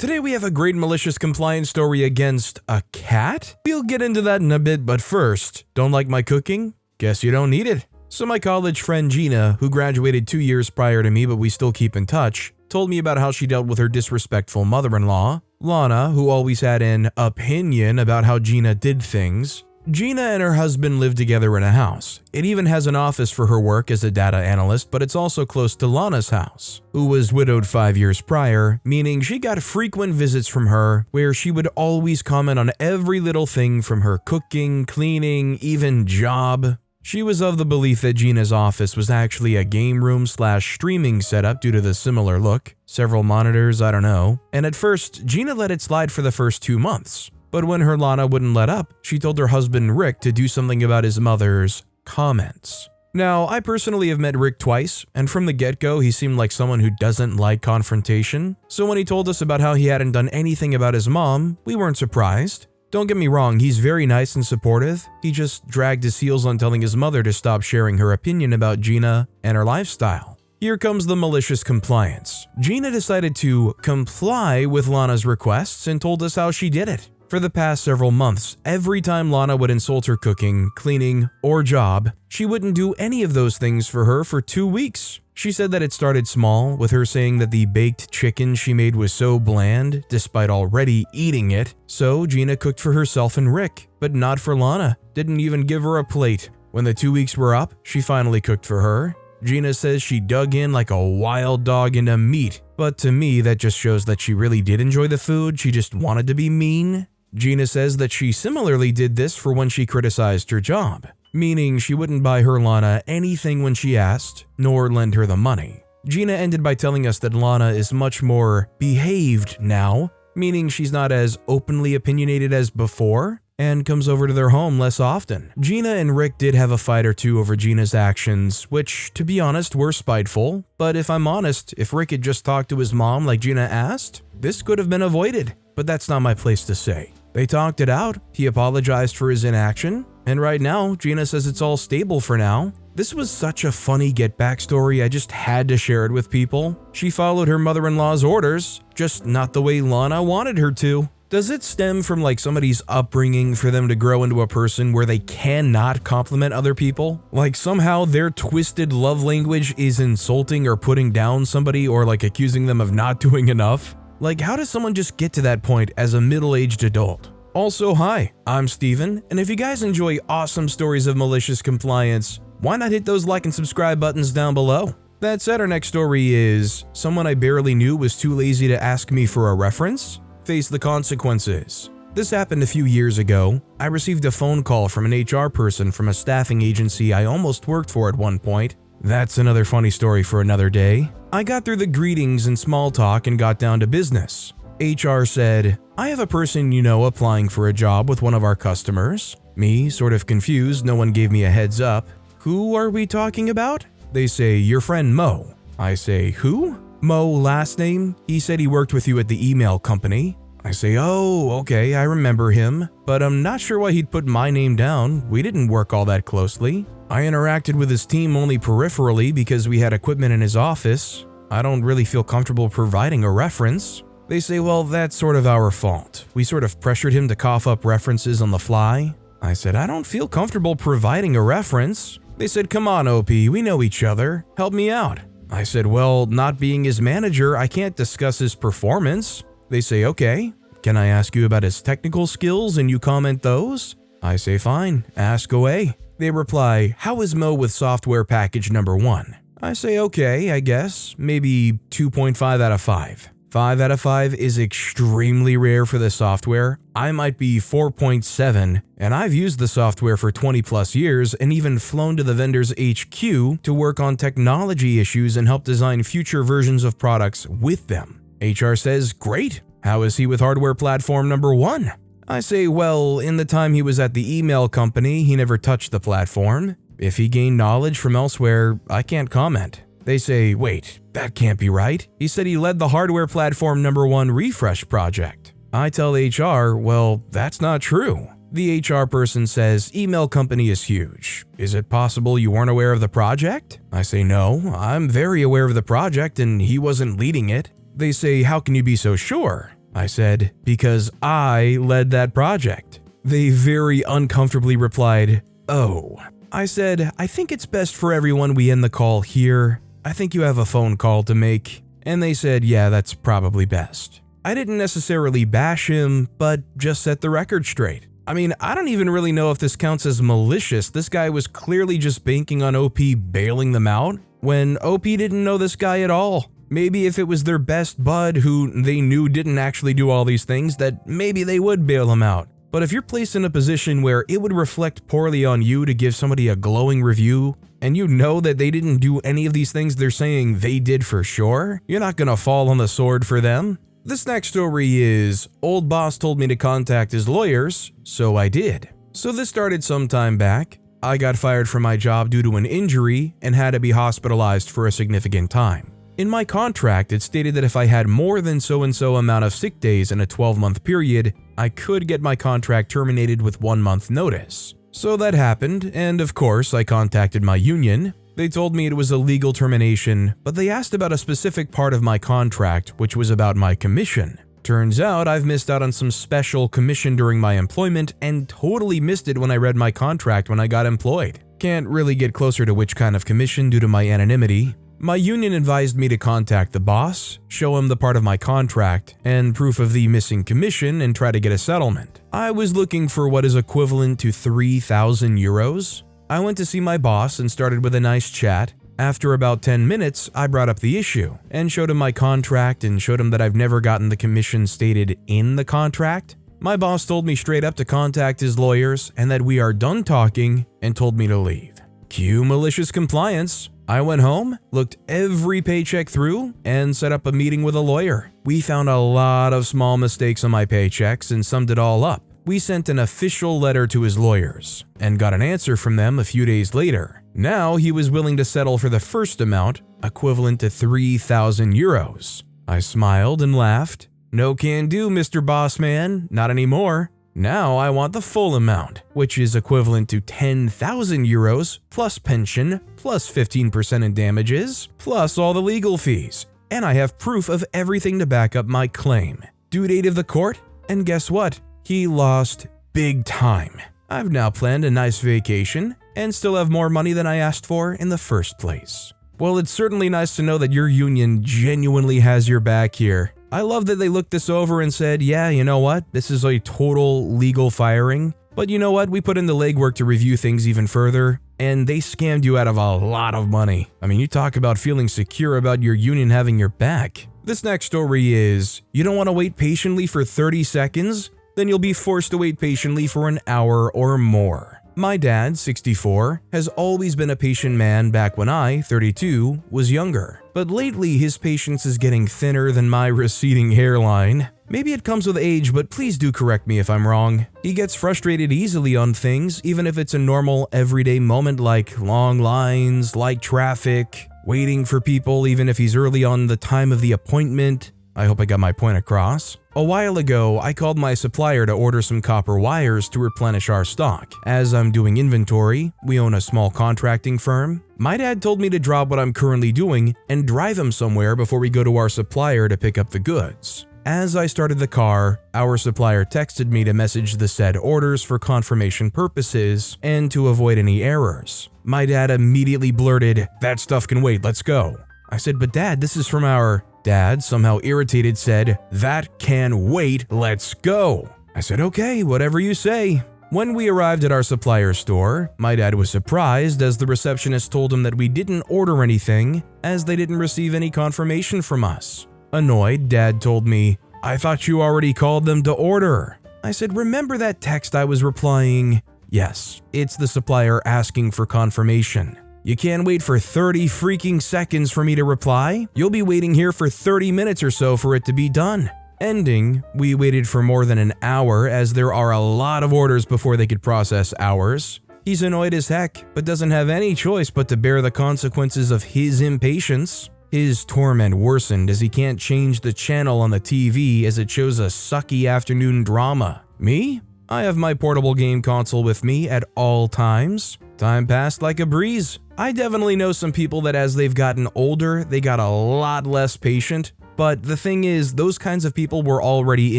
Today we have a great malicious compliance story against a cat? We'll get into that in a bit, but first, don't like my cooking? Guess you don't need it. So my college friend Gina, who graduated 2 years prior to me but we still keep in touch, told me about how she dealt with her disrespectful mother-in-law, Lana, who always had an opinion about how Gina did things. Gina and her husband live together in a house. It even has an office for her work as a data analyst, but it's also close to Lana's house, who was widowed 5 years prior, meaning she got frequent visits from her where she would always comment on every little thing from her cooking, cleaning, even job. She was of the belief that Gina's office was actually a game room / streaming setup due to the similar look, several monitors, I don't know, and at first, Gina let it slide for the first 2 months. But when her Lana wouldn't let up, she told her husband Rick to do something about his mother's comments. Now, I personally have met Rick twice, and from the get-go, he seemed like someone who doesn't like confrontation. So when he told us about how he hadn't done anything about his mom, we weren't surprised. Don't get me wrong, he's very nice and supportive. He just dragged his heels on telling his mother to stop sharing her opinion about Gina and her lifestyle. Here comes the malicious compliance. Gina decided to comply with Lana's requests and told us how she did it. For the past several months, every time Lana would insult her cooking, cleaning, or job, she wouldn't do any of those things for her for 2 weeks. She said that it started small, with her saying that the baked chicken she made was so bland, despite already eating it, so Gina cooked for herself and Rick, but not for Lana, didn't even give her a plate. When the 2 weeks were up, she finally cooked for her. Gina says she dug in like a wild dog into meat, but to me that just shows that she really did enjoy the food, she just wanted to be mean. Gina says that she similarly did this for when she criticized her job, meaning she wouldn't buy her Lana anything when she asked, nor lend her the money. Gina ended by telling us that Lana is much more behaved now, meaning she's not as openly opinionated as before, and comes over to their home less often. Gina and Rick did have a fight or two over Gina's actions, which, to be honest, were spiteful, but if I'm honest, if Rick had just talked to his mom like Gina asked, this could have been avoided, but that's not my place to say. They talked it out, he apologized for his inaction, and right now, Gina says it's all stable for now. This was such a funny get back story, I just had to share it with people. She followed her mother-in-law's orders, just not the way Lana wanted her to. Does it stem from like somebody's upbringing for them to grow into a person where they cannot compliment other people? Like somehow their twisted love language is insulting or putting down somebody or like accusing them of not doing enough? Like, how does someone just get to that point as a middle-aged adult? Also, hi, I'm Steven, and if you guys enjoy awesome stories of malicious compliance, why not hit those like and subscribe buttons down below? That said, our next story is, someone I barely knew was too lazy to ask me for a reference? Face the consequences. This happened a few years ago. I received a phone call from an HR person from a staffing agency I almost worked for at one point. That's another funny story for another day. I got through the greetings and small talk and got down to business. HR said, "I have a person you know applying for a job with one of our customers." Me, sort of confused, no one gave me a heads up. "Who are we talking about?" They say, "Your friend Mo." I say, "Who?" "Mo last name? He said he worked with you at the email company." I say, "Oh, okay, I remember him, but I'm not sure why he'd put my name down. We didn't work all that closely. I interacted with his team only peripherally because we had equipment in his office. I don't really feel comfortable providing a reference." They say, "Well, that's sort of our fault. We sort of pressured him to cough up references on the fly." I said, "I don't feel comfortable providing a reference." They said, "Come on, OP, we know each other. Help me out." I said, "Well, not being his manager, I can't discuss his performance." They say, "Okay, can I ask you about his technical skills and you comment those?" I say, "Fine, ask away." They reply, "How is Mo with software package number 1? I say, "Okay, I guess, maybe 2.5 out of 5. 5 out of 5 is extremely rare for the software. I might be 4.7, and I've used the software for 20 plus years and even flown to the vendor's HQ to work on technology issues and help design future versions of products with them." HR says, "Great. How is he with hardware platform number 1? I say, "Well, in the time he was at the email company, he never touched the platform. If he gained knowledge from elsewhere, I can't comment." They say, "Wait, that can't be right. He said he led the hardware platform number 1 refresh project." I tell HR, "Well, that's not true." The HR person says, "Email company is huge. Is it possible you weren't aware of the project?" I say, "No, I'm very aware of the project and he wasn't leading it." They say, "How can you be so sure?" I said, because I led that project. They very uncomfortably replied, "Oh." I said, "I think it's best for everyone we end the call here. I think you have a phone call to make." And they said, "Yeah, that's probably best." I didn't necessarily bash him, but just set the record straight. I mean, I don't even really know if this counts as malicious. This guy was clearly just banking on OP bailing them out when OP didn't know this guy at all. Maybe if it was their best bud who they knew didn't actually do all these things, that maybe they would bail him out. But if you're placed in a position where it would reflect poorly on you to give somebody a glowing review, and you know that they didn't do any of these things they're saying they did for sure, you're not gonna fall on the sword for them. This next story is, old boss told me to contact his lawyers, so I did. So this started some time back. I got fired from my job due to an injury and had to be hospitalized for a significant time. In my contract, it stated that if I had more than so-and-so amount of sick days in a 12-month period, I could get my contract terminated with 1 month notice. So that happened, and of course, I contacted my union. They told me it was a legal termination, but they asked about a specific part of my contract, which was about my commission. Turns out I've missed out on some special commission during my employment and totally missed it when I read my contract when I got employed. Can't really get closer to which kind of commission due to my anonymity. My union advised me to contact the boss, show him the part of my contract, and proof of the missing commission and try to get a settlement. I was looking for what is equivalent to 3,000 euros. I went to see my boss and started with a nice chat. After about 10 minutes, I brought up the issue and showed him my contract and showed him that I've never gotten the commission stated in the contract. My boss told me straight up to contact his lawyers and that we are done talking and told me to leave. Cue malicious compliance. I went home, looked every paycheck through, and set up a meeting with a lawyer. We found a lot of small mistakes on my paychecks and summed it all up. We sent an official letter to his lawyers and got an answer from them a few days later. Now he was willing to settle for the first amount, equivalent to 3,000 euros. I smiled and laughed. No can do, Mr. Bossman, not anymore. Now I want the full amount, which is equivalent to 10,000 euros plus pension, plus 15% in damages, plus all the legal fees. And I have proof of everything to back up my claim. Due date of the court, and guess what? He lost big time. I've now planned a nice vacation and still have more money than I asked for in the first place. Well, it's certainly nice to know that your union genuinely has your back here. I love that they looked this over and said, yeah, you know what, this is a total legal firing, but you know what, we put in the legwork to review things even further, and they scammed you out of a lot of money. I mean, you talk about feeling secure about your union having your back. This next story is, you don't want to wait patiently for 30 seconds? Then you'll be forced to wait patiently for an hour or more. My dad, 64, has always been a patient man back when I, 32, was younger. But lately his patience is getting thinner than my receding hairline. Maybe it comes with age, but please do correct me if I'm wrong. He gets frustrated easily on things, even if it's a normal everyday moment like long lines, like traffic, waiting for people even if he's early on the time of the appointment. I hope I got my point across. A while ago, I called my supplier to order some copper wires to replenish our stock. As I'm doing inventory, we own a small contracting firm. My dad told me to drop what I'm currently doing and drive him somewhere before we go to our supplier to pick up the goods. As I started the car, our supplier texted me to message the said orders for confirmation purposes and to avoid any errors. My dad immediately blurted, "That stuff can wait, let's go." I said, "But Dad, this is from our..." Dad, somehow irritated, said, "That can wait, let's go." I said, "Okay, whatever you say." When we arrived at our supplier store, my dad was surprised as the receptionist told him that we didn't order anything as they didn't receive any confirmation from us. Annoyed, Dad told me, "I thought you already called them to order." I said, "Remember that text I was replying?" "Yes, it's the supplier asking for confirmation." "You can't wait for 30 freaking seconds for me to reply. You'll be waiting here for 30 minutes or so for it to be done." Ending, we waited for more than an hour as there are a lot of orders before they could process ours. He's annoyed as heck, but doesn't have any choice but to bear the consequences of his impatience. His torment worsened as he can't change the channel on the TV as it shows a sucky afternoon drama. Me? I have my portable game console with me at all times. Time passed like a breeze. I definitely know some people that as they've gotten older, they got a lot less patient, But the thing is, those kinds of people were already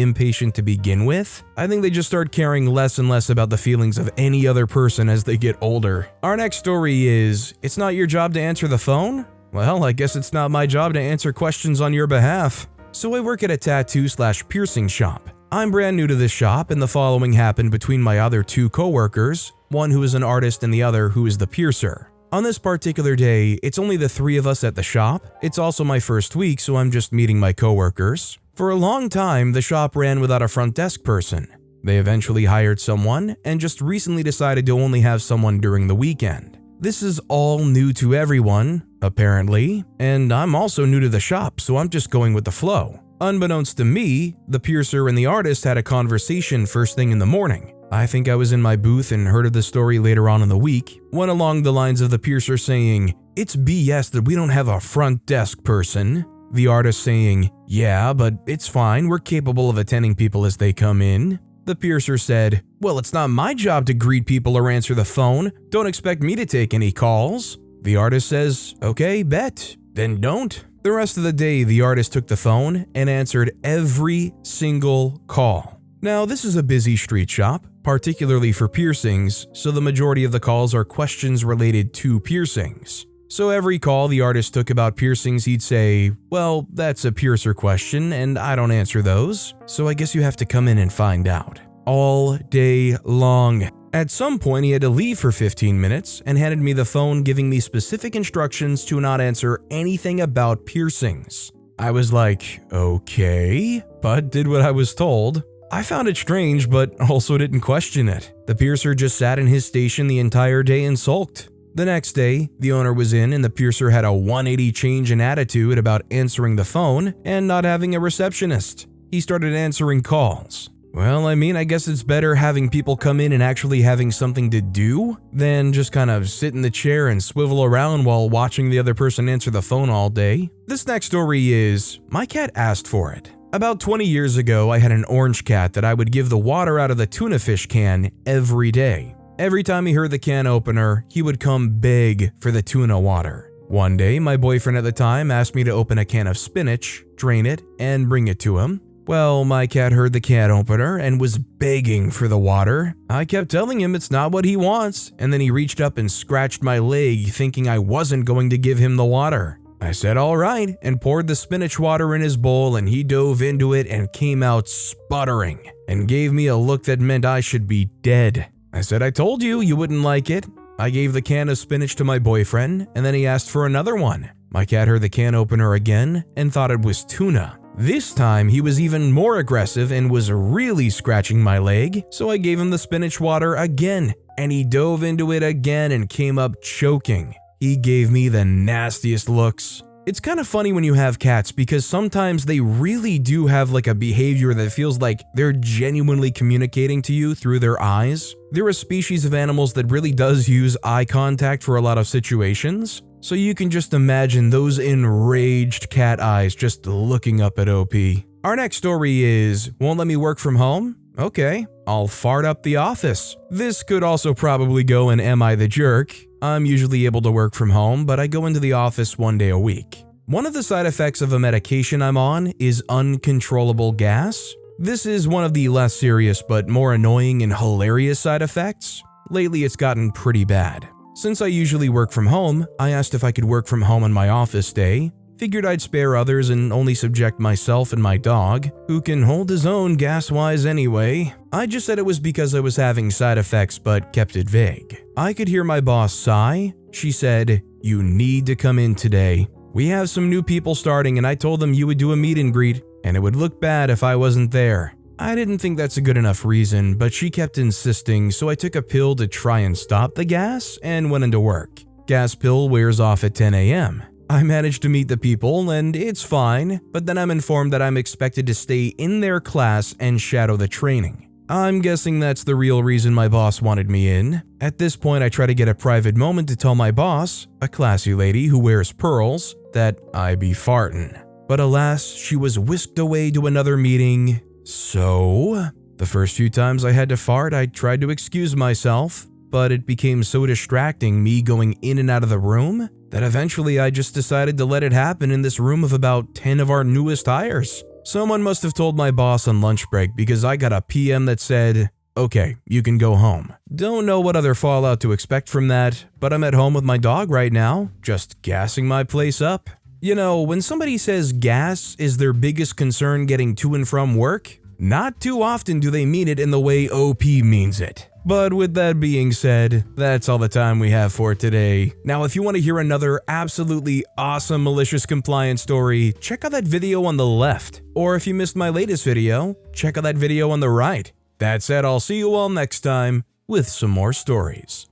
impatient to begin with. I think they just start caring less and less about the feelings of any other person as they get older. Our next story is, it's not your job to answer the phone? Well, I guess it's not my job to answer questions on your behalf. So I work at a tattoo/piercing shop. I'm brand new to this shop, and the following happened between my other two coworkers, one who is an artist and the other who is the piercer. On this particular day, it's only the three of us at the shop. It's also my first week, so I'm just meeting my coworkers. For a long time, the shop ran without a front desk person. They eventually hired someone and just recently decided to only have someone during the weekend. This is all new to everyone, apparently, and I'm also new to the shop, so I'm just going with the flow. Unbeknownst to me, the piercer and the artist had a conversation first thing in the morning. I think I was in my booth and heard of the story later on in the week, went along the lines of the piercer saying, "It's BS that we don't have a front desk person." The artist saying, "Yeah, but it's fine, we're capable of attending people as they come in." The piercer said, "Well, it's not my job to greet people or answer the phone. Don't expect me to take any calls." The artist says, "Okay, bet, then don't." The rest of the day, the artist took the phone and answered every single call. Now, this is a busy street shop, particularly for piercings, so the majority of the calls are questions related to piercings. So every call the artist took about piercings, he'd say, "Well, that's a piercer question, and I don't answer those, so I guess you have to come in and find out." All day long. At some point, he had to leave for 15 minutes and handed me the phone, giving me specific instructions to not answer anything about piercings. I was like, okay, but did what I was told. I found it strange, but also didn't question it. The piercer just sat in his station the entire day and sulked. The next day, the owner was in and the piercer had a 180 change in attitude about answering the phone and not having a receptionist. He started answering calls. Well, I guess it's better having people come in and actually having something to do than just kind of sit in the chair and swivel around while watching the other person answer the phone all day. This next story is, my cat asked for it. About 20 years ago, I had an orange cat that I would give the water out of the tuna fish can every day. Every time he heard the can opener, he would come beg for the tuna water. One day, my boyfriend at the time asked me to open a can of spinach, drain it, and bring it to him. Well, my cat heard the can opener and was begging for the water. I kept telling him it's not what he wants, and then he reached up and scratched my leg thinking I wasn't going to give him the water. I said all right and poured the spinach water in his bowl, and he dove into it and came out sputtering and gave me a look that meant I should be dead. I said, "I told you you wouldn't like it." I gave the can of spinach to my boyfriend, and then he asked for another one. My cat heard the can opener again and thought it was tuna. This time, he was even more aggressive and was really scratching my leg, so I gave him the spinach water again, and he dove into it again and came up choking. He gave me the nastiest looks. It's kind of funny when you have cats because sometimes they really do have like a behavior that feels like they're genuinely communicating to you through their eyes. They're a species of animals that really does use eye contact for a lot of situations. So you can just imagine those enraged cat eyes just looking up at OP. Our next story is, won't let me work from home? Okay, I'll fart up the office. This could also probably go in Am I the Jerk? I'm usually able to work from home, but I go into the office one day a week. One of the side effects of a medication I'm on is uncontrollable gas. This is one of the less serious but more annoying and hilarious side effects. Lately it's gotten pretty bad. Since I usually work from home, I asked if I could work from home on my office day. Figured I'd spare others and only subject myself and my dog, who can hold his own gas-wise anyway. I just said it was because I was having side effects but kept it vague. I could hear my boss sigh. She said, "You need to come in today. We have some new people starting and I told them you would do a meet and greet and it would look bad if I wasn't there." I didn't think that's a good enough reason, but she kept insisting, so I took a pill to try and stop the gas and went into work. Gas pill wears off at 10 a.m. I managed to meet the people and it's fine, but then I'm informed that I'm expected to stay in their class and shadow the training. I'm guessing that's the real reason my boss wanted me in. At this point, I try to get a private moment to tell my boss, a classy lady who wears pearls, that I be fartin'. But alas, she was whisked away to another meeting. So, the first few times I had to fart, I tried to excuse myself, but it became so distracting me going in and out of the room that eventually I just decided to let it happen in this room of about 10 of our newest hires. Someone must have told my boss on lunch break because I got a PM that said, "Okay, you can go home." Don't know what other fallout to expect from that, but I'm at home with my dog right now, just gassing my place up. You know, when somebody says gas is their biggest concern getting to and from work, not too often do they mean it in the way OP means it. But with that being said, that's all the time we have for today. Now, if you want to hear another absolutely awesome malicious compliance story, check out that video on the left. Or if you missed my latest video, check out that video on the right. That said, I'll see you all next time with some more stories.